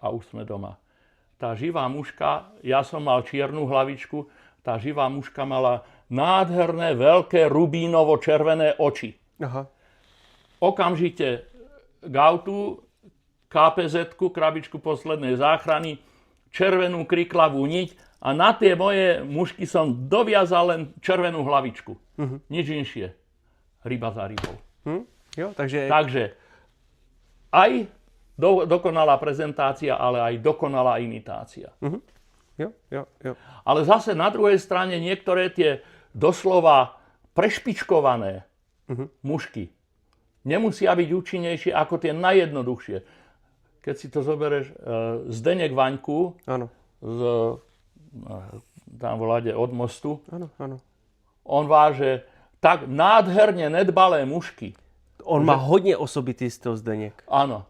a už sme doma. Tá živá muška, ja som mal čiernu hlavičku, tá živá muška mala nádherné, veľké, rubínovo-červené oči. Aha. Okamžite k autu, KPZ-ku, krabičku poslednej záchrany, červenú kriklavú niť a na tie moje mušky som doviazal len červenú hlavičku. Nič inšie. Ryba za rybou. Jo, takže aj dokonalá prezentácia, ale aj dokonalá imitácia. Jo. Ale zase na druhej strane niektoré tie doslova prešpičkované mušky nemusia byť účinnejšie ako tie najjednoduchšie. Keď si to zoberieš, Zdeněk Vaňku, tam voláde od mostu, ano. On váže tak nádherne nedbalé mušky. On má hodně osobitý styl, Zdeněk. Áno.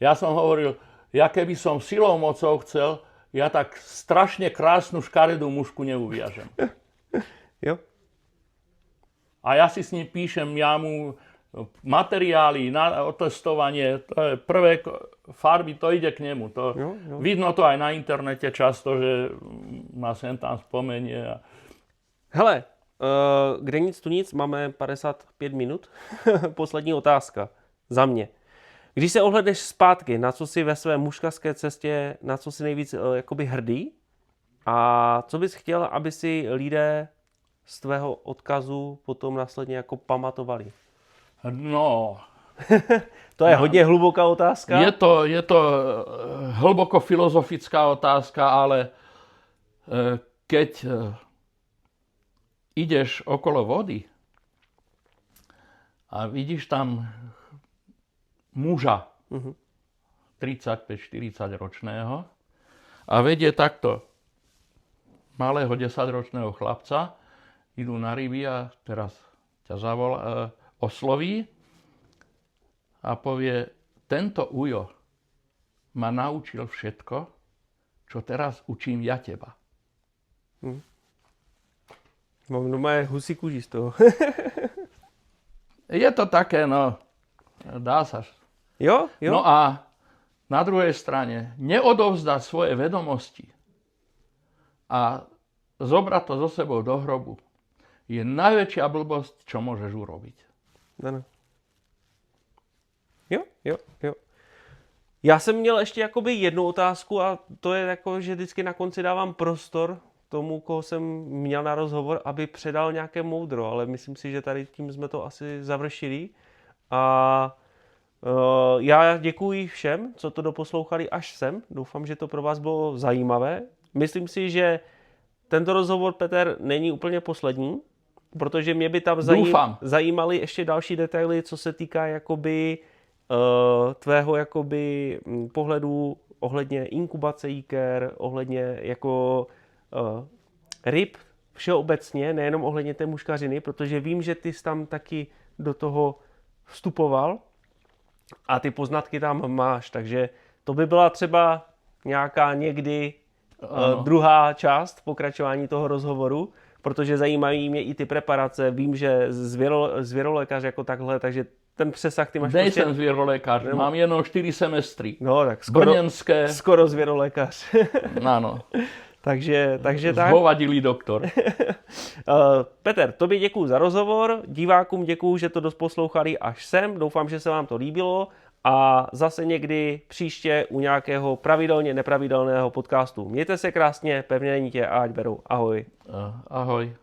Ja som hovoril, ja keby som silou mocou chcel, ja tak strašne krásnu škaredú mušku neuviažem. Jo? A ja si s ním píšem, ja mu materiály na otestovanie, to je prvé farby, to ide k nemu. To, Jo. vidno to aj na internete často, že ma sem tam spomenie. Hele, kde nic tu nic, máme 55 minut. Poslední otázka za mě. Když se ohledneš zpátky, na co jsi ve své muškařské cestě, na co jsi nejvíc jakoby hrdý a co bys chtěl, aby si lidé z tvého odkazu potom následně jako pamatovali? No, To je hodně hluboká otázka. je to hlboko filozofická otázka, ale keď ideš okolo vody a vidíš tam muža 35-40 ročného a vedie takto malého 10-ročného chlapca, idú na ryby a teraz ťa osloví a povie, tento ujo ma naučil všetko, čo teraz učím ja teba. Mám doma husí kůži z toho. Je to také, no, dá sa. Jo? No a na druhej strane, neodovzdať svoje vedomosti a zobrať to so sebou do hrobu je najväčšia blbosť, čo môžeš urobiť. Ano. Jo. Já jsem měl ještě jakoby jednu otázku a to je jako, že vždycky na konci dávám prostor tomu, koho jsem měl na rozhovor, aby předal nějaké moudro, ale myslím si, že tady tím jsme to asi završili. A já děkuji všem, co to doposlouchali až sem. Doufám, že to pro vás bylo zajímavé. Myslím si, že tento rozhovor, Peter, není úplně poslední, protože mě by tam zajímaly ještě další detaily, co se týká jakoby tvého jakoby pohledu ohledně inkubace jíker, ohledně jako ryb všeobecně, nejenom ohledně té muškařiny, protože vím, že ty jsi tam taky do toho vstupoval a ty poznatky tam máš, takže to by byla třeba nějaká někdy druhá část pokračování toho rozhovoru, protože zajímají mě i ty preparace, vím, že zvěrolékař jako takhle, takže ten přesah ty máš. Nejsem zvěrolékař, mám jenom 4 semestry. No tak skoro zvěrolékař. Ano. takže tak. Zhovadilý doktor. Peter, tobě děkuju za rozhovor, divákům děkuju, že to poslouchali až sem, doufám, že se vám to líbilo a zase někdy příště u nějakého pravidelně nepravidelného podcastu. Mějte se krásně, pevně nitě a ať berou. Ahoj. Ahoj.